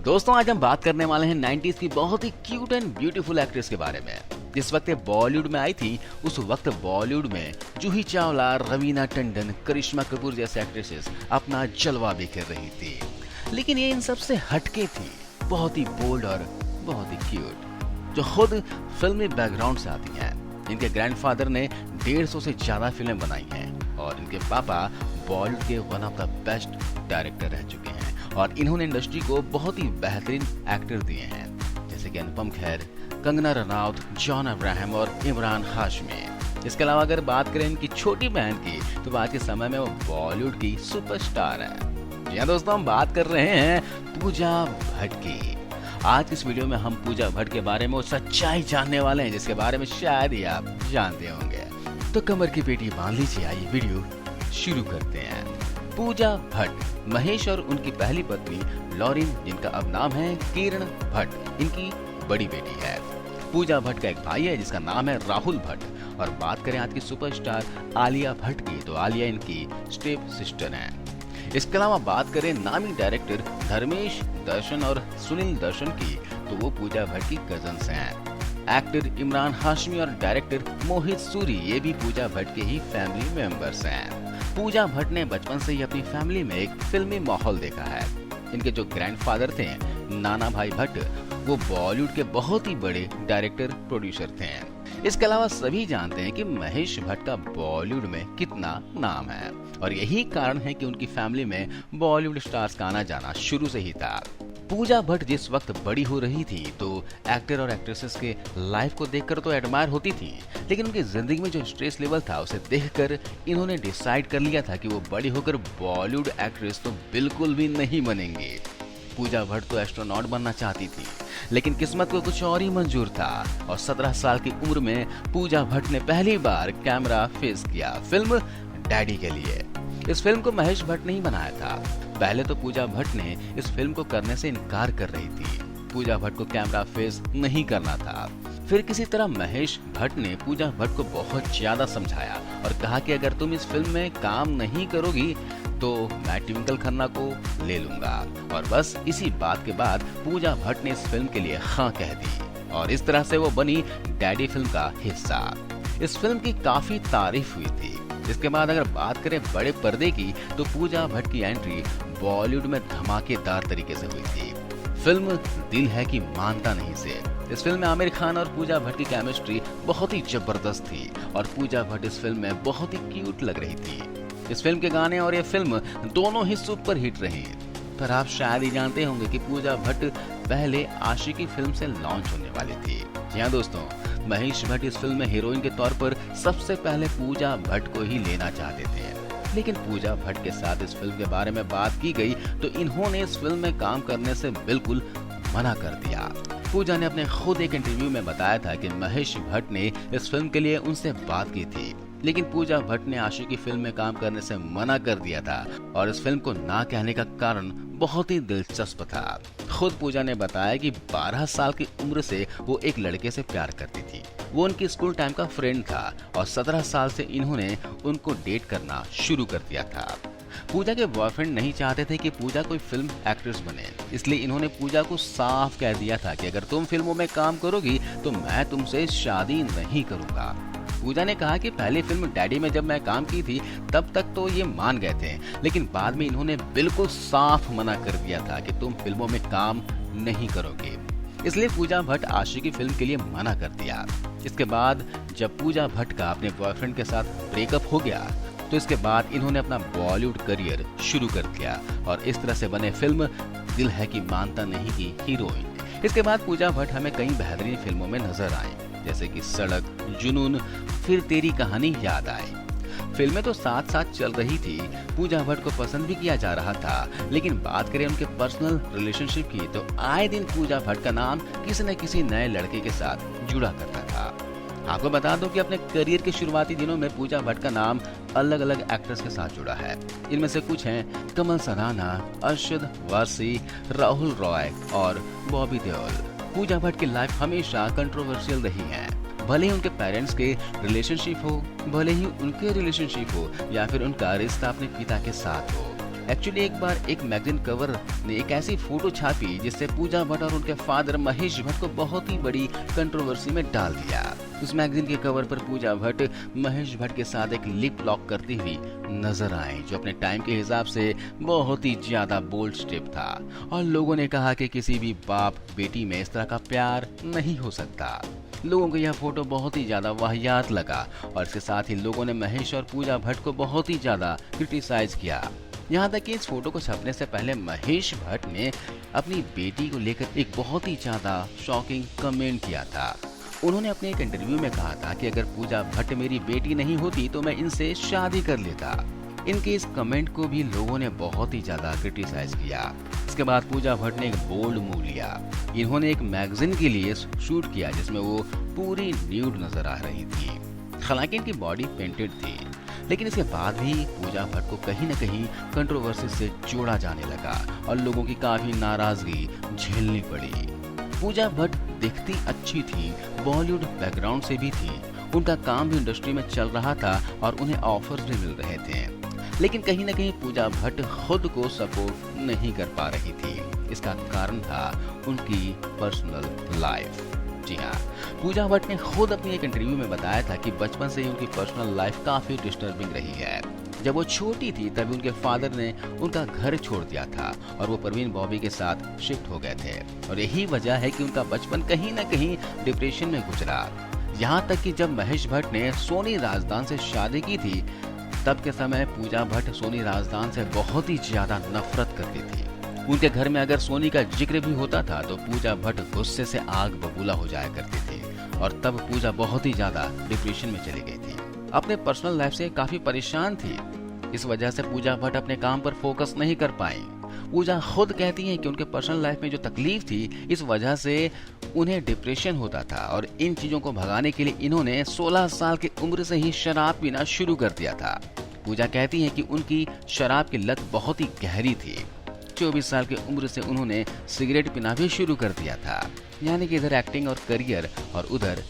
दोस्तों आज हम बात करने वाले हैं 90s की बहुत ही क्यूट एंड ब्यूटीफुल एक्ट्रेस के बारे में। जिस वक्त ये बॉलीवुड में आई थी उस वक्त बॉलीवुड में जूही चावला, रवीना टंडन, करिश्मा कपूर जैसे एक्ट्रेसेस अपना जलवा बिखेर रही थी, लेकिन ये इन सब से हटके थी, बहुत ही बोल्ड और बहुत ही क्यूट, जो खुद फिल्मी बैकग्राउंड से आती हैं। इनके ग्रैंडफादर ने 150 से ज्यादा फिल्में बनाई हैं और इनके पापा बॉलीवुड के one of the best director रह चुके हैं और इन्होंने इंडस्ट्री को बहुत ही बेहतरीन एक्टर दिए हैं, जैसे कि अनुपम खेर, कंगना रनौत, जॉन अब्राहम और इमरान हाशमी। इसके अलावा अगर बात करें इनकी छोटी बहन की तो आज के समय में वो बॉलीवुड की सुपरस्टार है। जी हाँ दोस्तों, हम बात कर रहे हैं पूजा भट्ट की। आज इस वीडियो में हम पूजा भट्ट के बारे में वो सच्चाई जानने वाले हैं जिसके बारे में शायद ही आप जानते होंगे। तो कमर की पेटी बांध लीजिए, आइए वीडियो शुरू करते हैं। पूजा भट्ट महेश और उनकी पहली पत्नी लॉरिन, जिनका अब नाम है किरण भट्ट, इनकी बड़ी बेटी है। पूजा भट्ट का एक भाई है जिसका नाम है राहुल भट्ट। और बात करें आज की सुपरस्टार आलिया भट्ट की तो आलिया इनकी स्टेप सिस्टर है। इसके अलावा बात करें नामी डायरेक्टर धर्मेश दर्शन और सुनील दर्शन की तो वो पूजा भट्ट की कजन्स हैं। एक्टर इमरान हाशमी और डायरेक्टर मोहित सूरी ये भी पूजा भट्ट के ही फैमिली मेंबर्स हैं। पूजा भट्ट ने बचपन से ही अपनी फैमिली में एक फिल्मी माहौल देखा है। इनके जो ग्रैंडफादर थे नाना भाई भट्ट, वो बॉलीवुड के बहुत ही बड़े डायरेक्टर प्रोड्यूसर थे। इसके अलावा सभी जानते हैं कि महेश भट्ट का बॉलीवुड में कितना नाम है और यही कारण है कि उनकी फैमिली में बॉलीवुड स्टार्स का आना जाना शुरू से ही था। पूजा भट्ट जिस वक्त बड़ी हो रही थी तो एक्टर और एक्ट्रेसेस के लाइफ को देखकर तो एडमायर होती थी, लेकिन उनकी जिंदगी में जो स्ट्रेस लेवल था उसे देखकर इन्होंने डिसाइड कर लिया था कि वो बड़ी होकर बॉलीवुड एक्ट्रेस तो बिल्कुल भी नहीं बनेंगी। पूजा भट्ट तो एस्ट्रोनॉट बनना चाहती थी, लेकिन किस्मत को कुछ और ही मंजूर था और 17 साल की उम्र में पूजा भट्ट ने पहली बार कैमरा फेस किया फिल्म डैडी के लिए। इस फिल्म को महेश भट्ट ने ही बनाया था। पहले तो पूजा भट्ट ने इस फिल्म को करने से इनकार कर रही थी, पूजा भट्ट को कैमरा फेस नहीं करना था। फिर किसी तरह महेश भट्ट ने पूजा भट्ट को बहुत ज्यादा समझाया और कहा कि अगर तुम इस फिल्म में काम नहीं करोगी तो मैं ट्विंकल खन्ना को ले लूंगा। और बस इसी बात के बाद पूजा भट्ट ने इस फिल्म के लिए हाँ कह दी और इस तरह से वो बनी डैडी फिल्म का हिस्सा। इस फिल्म की काफी तारीफ हुई थी। इसके बाद अगर बात करें बड़े पर्दे की तो पूजा भट्ट की एंट्री बॉलीवुड में धमाकेदार तरीके से हुई थी। फिल्म दिल है कि मानता नहीं से इस फिल्म में आमिर खान और पूजा भट्ट की केमिस्ट्री बहुत ही जबरदस्त थी और पूजा भट्ट इस फिल्म में बहुत ही क्यूट लग रही थी। इस फिल्म के गाने और ये फिल्म दोनों ही सुपर हिट रही। पर आप शायद ही जानते होंगे कि पूजा भट्ट पहले आशिकी फिल्म से लॉन्च होने वाली थी। जी हाँ दोस्तों, महेश भट्ट इस फिल्म में हीरोइन के तौर पर सबसे पहले पूजा भट्ट को ही लेना चाहते थे, लेकिन पूजा भट्ट के साथ इस फिल्म के बारे में बात की गई तो इन्होंने इस फिल्म में काम करने से बिल्कुल मना कर दिया। पूजा ने अपने खुद एक इंटरव्यू में बताया था कि महेश भट्ट ने इस फिल्म के लिए उनसे बात की थी, लेकिन पूजा भट्ट ने आशिकी फिल्म में काम करने से मना कर दिया था और इस फिल्म को ना कहने का कारण बहुत ही दिलचस्प था। खुद पूजा ने बताया कि 12 साल की उम्र से वो एक लड़के से प्यार करती थी। वो उनकी स्कूल टाइम का फ्रेंड था और 17 साल से इन्होंने उनको डेट करना शुरू कर दिया था। पूजा के बॉयफ्रेंड नहीं चाहते थे कि पूजा कोई फिल्म एक्ट्रेस बने, इसलिए इन्होंने पूजा को साफ कह दिया था कि अगर तुम फिल्मों में काम करोगी तो मैं तुमसे शादी नहीं करूंगा। पूजा ने कहा कि पहली फिल्म डैडी में जब मैं काम की थी तब तक तो ये मान गए थे, लेकिन बाद में इन्होंने बिल्कुल साफ मना कर दिया था कि तुम फिल्मों में काम नहीं करोगे। इसलिए पूजा भट्ट आशिकी फिल्म के लिए मना कर दिया। इसके बाद जब पूजा भट्ट का अपने बॉयफ्रेंड के साथ ब्रेकअप हो गया तो इसके बाद इन्होंने अपना बॉलीवुड करियर शुरू कर दिया और इस तरह से बने फिल्म दिल है कि मानता नहीं की हीरोइन। इसके बाद पूजा भट्ट हमें कई बेहतरीन फिल्मों में नजर आई, जैसे कि सड़क, जुनून, फिर तेरी कहानी याद आए। फिल्में तो साथ साथ चल रही थी, पूजा भट्ट को पसंद भी किया जा रहा था, लेकिन बात करें उनके पर्सनल रिलेशनशिप की तो आए दिन पूजा भट्ट का नाम किसी न किसी नए लड़के के साथ जुड़ा करता था। आपको बता दूं कि अपने करियर के शुरुआती दिनों में पूजा भट्ट का नाम अलग अलग एक्ट्रेस के साथ जुड़ा है। इनमें से कुछ हैं कमल सराना, अरशद वारसी, राहुल रॉय और बॉबी देओल। पूजा भट्ट की लाइफ हमेशा कंट्रोवर्शियल रही है, भले ही उनके पेरेंट्स के रिलेशनशिप हो, भले ही उनके रिलेशनशिप हो या फिर उनका रिश्ता अपने पिता के साथ हो। एक्चुअली एक बार एक मैगजीन कवर ने एक ऐसी फोटो छापी जिससे पूजा भट्ट और उनके फादर महेश भट्ट को बहुत ही बड़ी कंट्रोवर्सी में डाल दिया। उस मैगजीन के कवर पर पूजा भट्ट महेश भट्ट के साथ एक लिप लॉक करती हुई नजर आई, जो अपने टाइम के हिसाब से बहुत ही ज्यादा बोल्ड स्टेप था। और लोगों ने कहा कि किसी भी बाप बेटी में इस तरह का प्यार नहीं हो सकता। लोगों को यह फोटो बहुत ही ज्यादा वाहियात लगा और इसके साथ ही लोगों ने महेश और पूजा भट्ट को बहुत ही ज्यादा क्रिटिसाइज किया। यहाँ तक कि इस फोटो को छपने से पहले महेश भट्ट ने अपनी बेटी को लेकर एक बहुत ही ज्यादा शॉकिंग कमेंट किया था। उन्होंने अपने एक इंटरव्यू में कहा था कि अगर पूजा भट्ट मेरी बेटी नहीं होती तो मैं इनसे शादी कर लेता। इनके इस कमेंट को भी लोगों ने बहुत ही ज्यादा क्रिटिसाइज किया। इसके बाद पूजा भट्ट ने एक बोल्ड मूव लिया। इन्होंने एक मैगजीन के लिए शूट किया जिसमें वो पूरी न्यूड नजर आ रही थी। हालांकि इनकी बॉडी पेंटेड थी, लेकिन इसके बाद भी पूजा भट्ट को कहीं न कहीं कंट्रोवर्सी से जोड़ा जाने लगा और लोगों की काफी नाराजगी झेलनी पड़ी। पूजा भट्ट दिखती अच्छी थी, बॉलीवुड बैकग्राउंड से भी थी, उनका काम भी इंडस्ट्री में चल रहा था और उन्हें ऑफर्स भी मिल रहे थे, लेकिन कहीं न कहीं पूजा भट्ट खुद को सपोर्ट नहीं कर पा रही थी। इसका कारण था उनकी पर्सनल लाइफ। जी हाँ, पूजा भट्ट ने खुद अपनी एक इंटरव्यू में बताया था कि बचपन से ही उनकी पर्सनल लाइफ काफी डिस्टर्बिंग रही है। जब वो छोटी थी तभी उनके फादर ने उनका घर छोड़ दिया था और वो परवीन बॉबी के साथ शिफ्ट हो गए थे और यही वजह है कि उनका बचपन कहीं न कहीं डिप्रेशन में गुजरा। यहाँ तक कि जब महेश भट्ट ने सोनी राजदान से शादी की थी तब के समय पूजा भट्ट सोनी राजदान से बहुत ही ज्यादा नफरत करती थी। उनके घर में अगर सोनी का जिक्र भी होता था तो पूजा भट्ट गुस्से से आग बबूला हो जाया करती थी और तब पूजा बहुत ही ज्यादा डिप्रेशन में चली गई थी। अपने पर्सनल लाइफ से काफी परेशान थी। इस वजह से पूजा भट्ट अपने काम पर फोकस नहीं कर पाई। पूजा खुद कहती हैं कि उनके पर्सनल लाइफ में जो तकलीफ थी इस वजह से उन्हें डिप्रेशन होता था और इन चीजों को भगाने के लिए इन्होंने 16 साल की उम्र से ही शराब पीना शुरू कर दिया था। पूजा कहती हैं कि उनकी शराब की लत बहुत ही गहरी थी। 24 साल की उम्र से उन्होंने सिगरेट पीना भी शुरू कर दिया था, यानी कि इधर एक्टिंग और करियर और उधर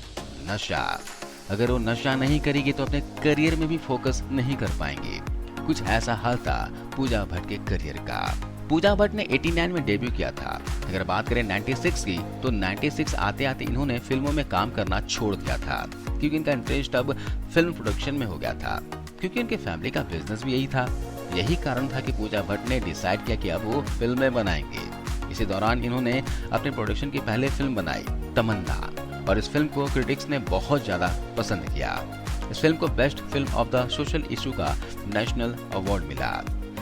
नशा। अगर वो नशा नहीं करेगी तो अपने करियर में भी फोकस नहीं कर पाएंगी। कुछ ऐसा हाल था पूजा भट्ट के करियर का। पूजा भट्ट ने 89 में डेब्यू किया था। अगर बात करें 96 की तो 96 आते आते इन्होंने फिल्मों में काम करना छोड़ दिया था क्योंकि इनका इंटरेस्ट अब फिल्म प्रोडक्शन में हो गया था, क्योंकि उनके फैमिली का बिजनेस भी यही था। यही कारण था कि पूजा भट्ट ने डिसाइड किया कि अब वो फिल्में बनाएंगे। इसी दौरान इन्होंने अपने प्रोडक्शन की पहले फिल्म बनाई तमन्ना और इस फिल्म को क्रिटिक्स ने बहुत ज्यादा पसंद किया। इस फिल्म को best film of the social issue का नेशनल अवार्ड मिला।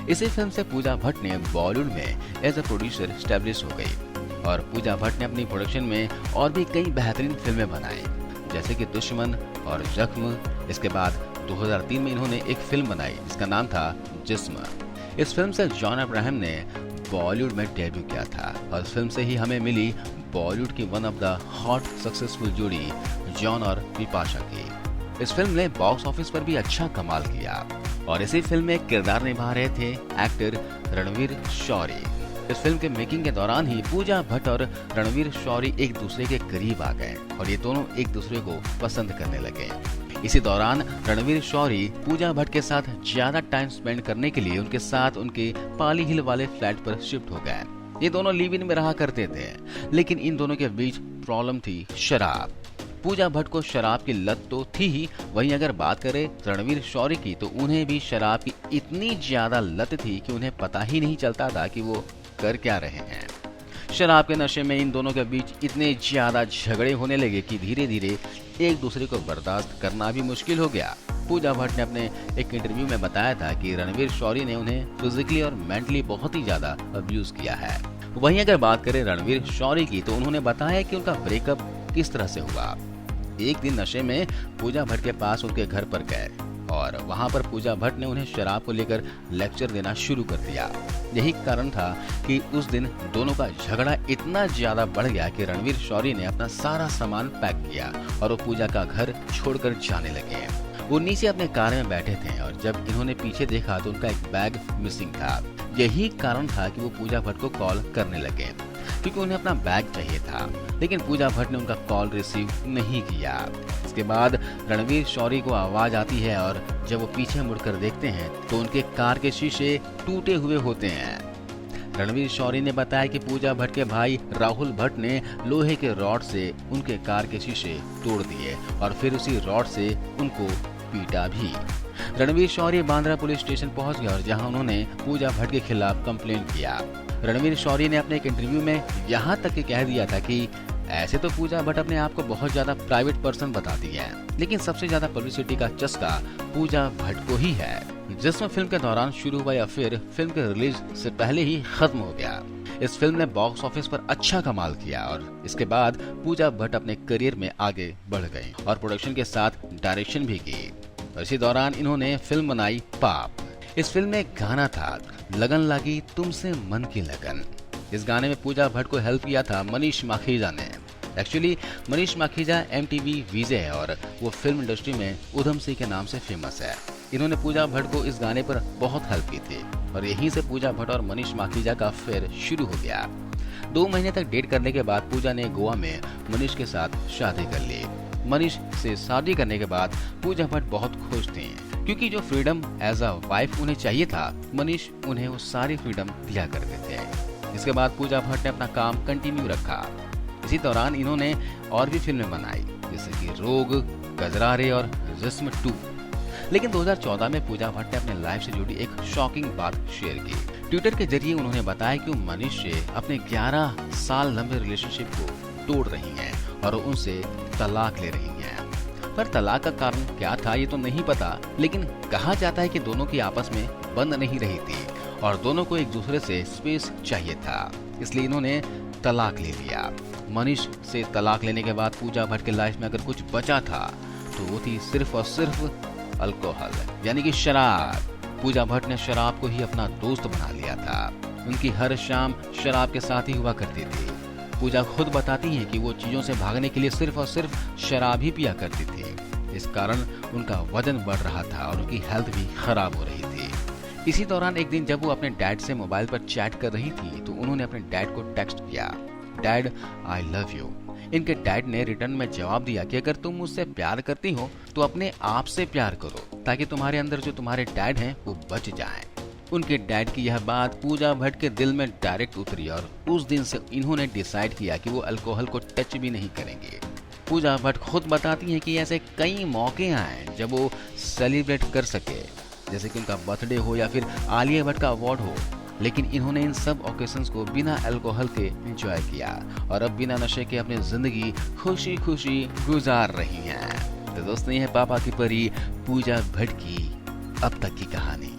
इसी फिल्म से पूजा भट्ट ने बॉलीवुड में एज अ प्रोड्यूसर स्टैब्लिश हो गई और पूजा भट्ट ने अपनी प्रोडक्शन में और भी कई बेहतरीन फिल्में बनाई जैसे कि दुश्मन और जख्म। इसके बाद 2003 में इन्होंने एक फिल्म बनाई जिसका नाम था जिस्म। इस फिल्म से जॉन अब्राहम ने बॉलीवुड में डेब्यू किया था और इस फिल्म से ही हमें मिली बॉलीवुड की one of the hot successful जोड़ी जॉन और बिपाशा की। इस फिल्म ने बॉक्स ऑफिस पर भी अच्छा कमाल किया और इसी फिल्म में किरदार निभा रहे थे एक्टर रणवीर शौरी। इस फिल्म के मेकिंग के दौरान ही पूजा भट्ट और रणवीर शौरी एक दूसरे के करीब आ गए और ये दोनों एक दूसरे को पसंद करने लगे। इसी दौरान रणवीर शौरी पूजा भट्ट के साथ ज्यादा टाइम स्पेंड करने के लिए उनके साथ उनके पाली हिल वाले फ्लैट पर शिफ्ट हो गए। ये दोनों लिव इन में रहा करते थे, लेकिन इन दोनों के बीच प्रॉब्लम थी शराब। पूजा भट्ट को शराब की लत तो थी ही, वहीं अगर बात करें रणवीर शौरी की तो उन्हें भी शराब की इतनी ज्यादा लत थी कि उन्हें पता ही नहीं चलता था कि वो कर क्या रहे हैं। शराब के नशे में इन दोनों के बीच इतने ज्यादा झगड़े होने लगे कि धीरे धीरे एक दूसरे को बर्दाश्त करना भी मुश्किल हो गया। पूजा भट्ट ने अपने एक इंटरव्यू में बताया था कि रणवीर शौरी ने उन्हें फिजिकली और मेंटली बहुत ही ज्यादा अब्यूज किया है। वहीं अगर बात करें रणवीर शौरी की तो उन्होंने बताया कि उनका ब्रेकअप किस तरह से हुआ। एक दिन नशे में पूजा भट्ट के पास उनके घर पर गए और वहां पर पूजा भट्ट ने उन्हें शराब को लेकर लेक्चर देना शुरू कर दिया। यही कारण था कि उस दिन दोनों का झगड़ा इतना ज्यादा बढ़ गया कि रणवीर शौरी ने अपना सारा सामान पैक किया और वो पूजा का घर छोड़कर जाने लगे। वो नीचे अपने कार में बैठे थे और जब इन्होंने पीछे देखा तो उनका एक बैग मिसिंग था। यही कारण था कि वो पूजा भट्ट को कॉल करने लगे। क्योंकि उन्हें अपना बैग चाहिए था, लेकिन पूजा भट्ट ने उनका कॉल रिसीव नहीं किया। इसके बाद रणवीर शौरी को आवाज आती है और जब वो पीछे मुड़कर देखते हैं तो उनके कार के शीशे टूटे हुए होते हैं। रणवीर शौरी ने बताया कि पूजा भट्ट के भाई राहुल भट्ट ने लोहे के रॉड से उनके कार के शीशे तोड़ दिए और फिर उसी रॉड से उनको पीटा भी। रणवीर शौरी बांद्रा पुलिस स्टेशन पहुंच गए और जहां उन्होंने पूजा भट्ट के खिलाफ कंप्लेंट किया। रणवीर शौरी ने अपने एक इंटरव्यू में यहां तक कि कह दिया था कि ऐसे तो पूजा भट्ट अपने आप को बहुत ज्यादा प्राइवेट पर्सन बताती है, लेकिन सबसे ज्यादा पब्लिसिटी का चस्का पूजा भट्ट को ही है, जिसमें फिल्म के दौरान शुरू हुआ या फिर फिल्म के रिलीज से पहले ही खत्म हो गया। इस फिल्म ने बॉक्स ऑफिस पर अच्छा कमाल किया और इसके बाद पूजा भट्ट अपने करियर में आगे बढ़ गई और प्रोडक्शन के साथ डायरेक्शन भी की। और इसी दौरान इन्होंने फिल्म बनाई पाप। इस फिल्म में एक गाना था, लगन लगी तुमसे मन की लगन। इस गाने में पूजा भट्ट को हेल्प किया था मनीष माखीजा ने। एक्चुअली मनीष माखीजा MTV वीजे है और वो फिल्म इंडस्ट्री में उधम सिंह के नाम से फेमस है। इन्होंने पूजा भट्ट को इस गाने पर बहुत हेल्प की थी और यहीं से पूजा भट्ट और मनीष माखीजा का अफेयर शुरू हो गया। 2 महीने तक डेट करने के बाद पूजा ने गोवा में मनीष के साथ शादी कर ली। मनीष से शादी करने के बाद पूजा भट्ट बहुत खुश थी, क्योंकि जो फ्रीडम एज अ वाइफ उन्हें चाहिए था, मनीष उन्हें वो सारी फ्रीडम दिया करते थे। इसके बाद पूजा भट्ट ने अपना काम कंटिन्यू रखा। इसी दौरान इन्होंने और भी फिल्में बनाई, जैसे कि रोग, गजरारे और जिस्म 2। लेकिन 2014 में पूजा भट्ट ने अपने लाइफ से जुड़ी एक शॉकिंग बात शेयर की। ट्विटर के जरिए उन्होंने बताया कि वो मनीष से अपने 11 साल लंबे रिलेशनशिप को तोड़ रही हैं और उनसे तलाक ले रही हैं। पर तलाक का कारण क्या था ये तो नहीं पता, लेकिन कहा जाता है कि दोनों की आपस में बंद नहीं रही थी और दोनों को एक दूसरे से स्पेस चाहिए था, इसलिए इन्होंने तलाक ले लिया। मनीष से तलाक लेने के बाद पूजा भट्ट के लाइफ में अगर कुछ बचा था तो वो थी सिर्फ और सिर्फ अल्कोहल, यानी कि शराब। पूजा भट्ट ने शराब को ही अपना दोस्त बना लिया था। उनकी हर शाम शराब के साथ ही हुआ करती थी। पूजा खुद बताती हैं कि वो चीजों से भागने के लिए सिर्फ और सिर्फ शराब ही पिया करती थी। इस कारण उनका वजन बढ़ रहा था और उनकी हेल्थ भी खराब हो रही थी। इसी दौरान एक दिन जब वो अपने डैड से मोबाइल पर चैट कर रही थी तो उन्होंने अपने डैड को टेक्स्ट किया, डैड आई लव यू। इनके डैड ने रिटर्न में जवाब दिया कि अगर तुम मुझसे प्यार करती हो तो अपने आप से प्यार करो, ताकि तुम्हारे अंदर जो तुम्हारे डैड हैं वो बच जाएं। उनके डैड की यह बात पूजा भट्ट के दिल में डायरेक्ट उतरी और उस दिन से इन्होंने डिसाइड किया कि वो अल्कोहल को टच भी नहीं करेंगे। पूजा भट्ट खुद बताती हैं कि ऐसे कई मौके आए जब वो सेलिब्रेट कर सके, जैसे कि उनका बर्थडे हो या फिर आलिया भट्ट का अवार्ड हो, लेकिन इन्होंने इन सब ओकेशंस को बिना अल्कोहल के एंजॉय किया और अब बिना नशे के अपनी जिंदगी खुशी खुशी गुजार रही हैं। तो दोस्तों, ये है पापा की परी पूजा भट्ट की अब तक की कहानी।